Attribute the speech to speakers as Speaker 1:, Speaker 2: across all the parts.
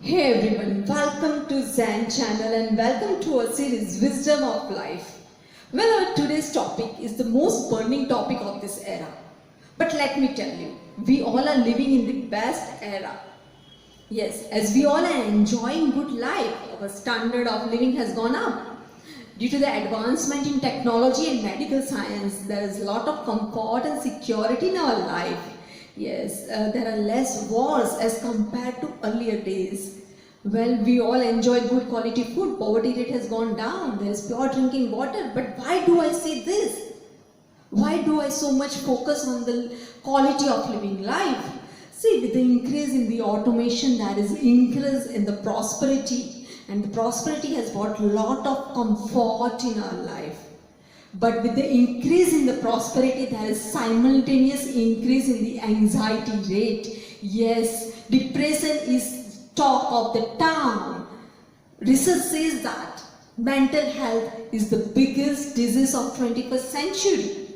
Speaker 1: Hey everyone, welcome to Zen channel and welcome to our series Wisdom of Life. Well, our today's topic is the most burning topic of this era. But let me tell you, we all are living in the best era. Yes, as we all are enjoying good life, our standard of living has gone up. Due to the advancement in technology and medical science, there is a lot of comfort and security in our life. Yes, there are less wars as compared to earlier days. Well, we all enjoy good quality food, poverty rate has gone down, there is pure drinking water. But why do I say this? Why do I so much focus on the quality of living life? See, with the increase in the automation, there is increase in the prosperity, and the prosperity has brought a lot of comfort in our life. But with the increase in the prosperity, there is simultaneous increase in the anxiety rate. Yes, depression is talk of the town. Research says that mental health is the biggest disease of 21st century.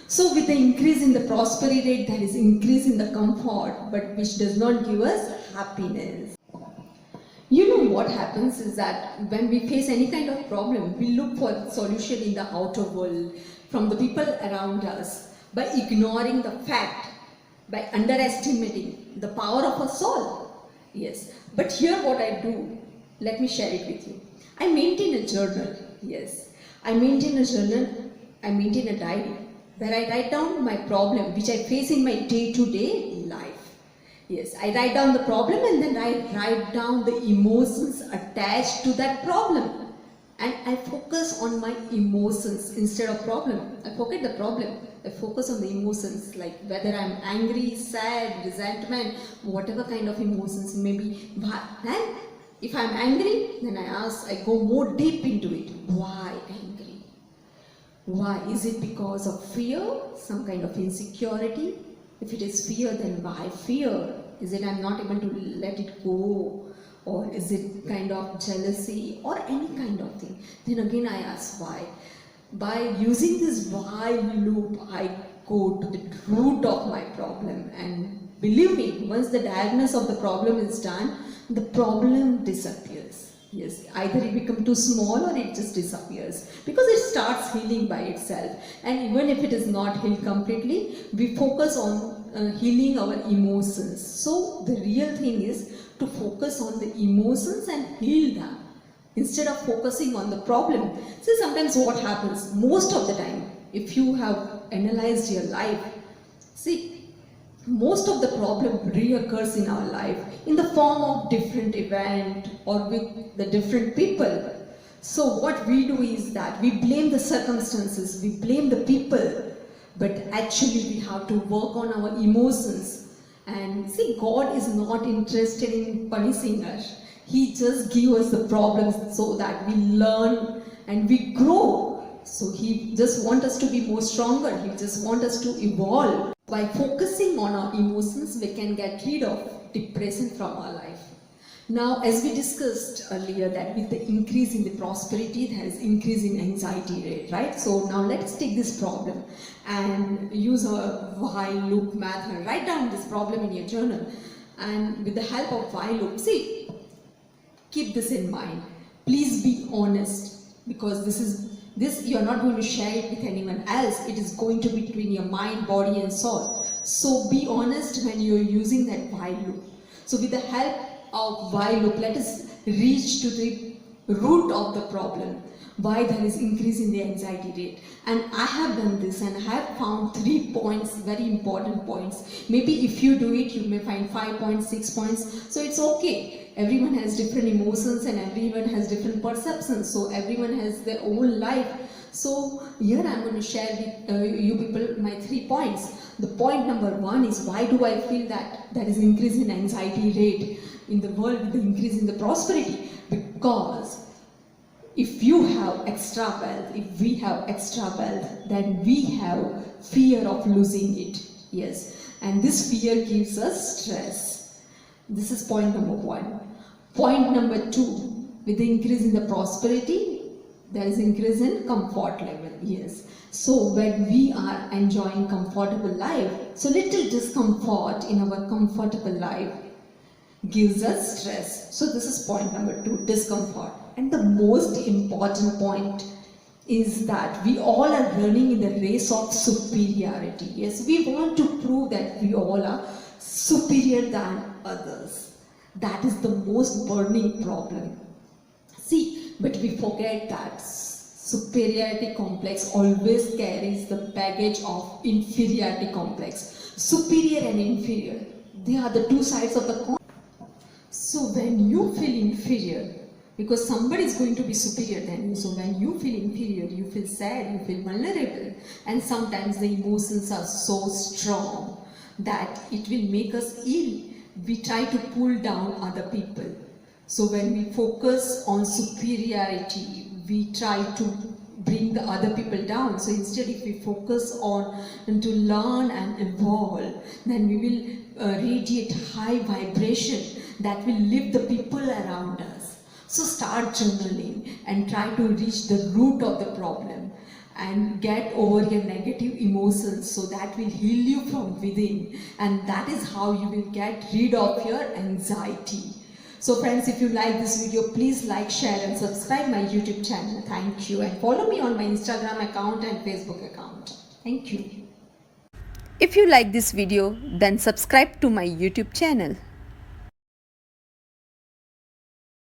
Speaker 1: So with the increase in the prosperity rate, there is increase in the comfort, but which does not give us happiness. You know what happens is that when we face any kind of problem, we look for solution in the outer world, from the people around us, by ignoring the fact, by underestimating the power of our soul. Yes, but here what I do, let me share it with you. I maintain a journal, yes. I maintain a journal, I maintain a diary, where I write down my problem which I face in my day-to-day life. Yes, I write down the problem and then I write down the emotions attached to that problem. And I focus on my emotions instead of problem. I forget the problem. I focus on the emotions, like whether I'm angry, sad, resentment, whatever kind of emotions maybe. Then if I'm angry, then I go more deep into it. Why angry? Why? Is it because of fear? Some kind of insecurity? If it is fear, then why fear? Is it I'm not able to let it go? Or is it kind of jealousy or any kind of thing? Then again I ask why. By using this why loop, I go to the root of my problem, and believe me, once the diagnosis of the problem is done, the problem disappears. Yes, either it becomes too small or it just disappears, because it starts healing by itself. And even if it is not healed completely, we focus on healing our emotions. So the real thing is to focus on the emotions and heal them instead of focusing on the problem. See, sometimes what happens, most of the time, if you have analyzed your life, see, most of the problem reoccurs in our life in the form of different event or with the different people. So what we do is that we blame the circumstances, we blame the people, but actually we have to work on our emotions. And see, God is not interested in punishing us. He just gives us the problems so that we learn and we grow. So He just wants us to be more stronger. He just wants us to evolve. By focusing on our emotions, we can get rid of depression from our life. Now, as we discussed earlier, that with the increase in the prosperity, there is increase in anxiety rate, right? So now let's take this problem and use a while loop method. Write down this problem in your journal, and with the help of while loop, see, keep this in mind. Please be honest, because this you're not going to share it with anyone else. It is going to be between your mind, body and soul. So be honest when you're using that while loop. So with the help of while loop, let us reach to the root of the problem, why there is increase in the anxiety rate. And I have done this and I have found 3 points, very important points. Maybe if you do it, you may find 5 points, 6 points. So it's okay. Everyone has different emotions and everyone has different perceptions. So everyone has their own life. So here I'm going to share with you people my 3 points. The point number 1 is, why do I feel that there is increase in anxiety rate in the world with the increase in the prosperity? Because if you have extra wealth, if we have extra wealth, then we have fear of losing it. Yes, and this fear gives us stress. This is point number 1. Point number 2, with the increase in the prosperity, there is increase in comfort level. Yes, so when we are enjoying comfortable life, so little discomfort in our comfortable life, gives us stress. So this is point number 2, discomfort. And the most important point is that we all are running in the race of superiority. Yes, we want to prove that we all are superior than others. That is the most burning problem. See, but we forget that superiority complex always carries the baggage of inferiority complex. Superior and inferior, they are the two sides of the coin. So when you feel inferior, because somebody is going to be superior than you, so when you feel inferior, you feel sad, you feel vulnerable, and sometimes the emotions are so strong that it will make us ill. We try to pull down other people. So when we focus on superiority, we try to bring the other people down. So instead, if we focus on to learn and evolve, then we will radiate high vibration that will lift the people around us. So start journaling and try to reach the root of the problem and get over your negative emotions, so that will heal you from within, and that is how you will get rid of your anxiety. So friends, if you like this video, please like, share and subscribe my YouTube channel. Thank you, and follow me on my Instagram account and Facebook account. Thank you.
Speaker 2: If you like this video, then subscribe to my YouTube channel.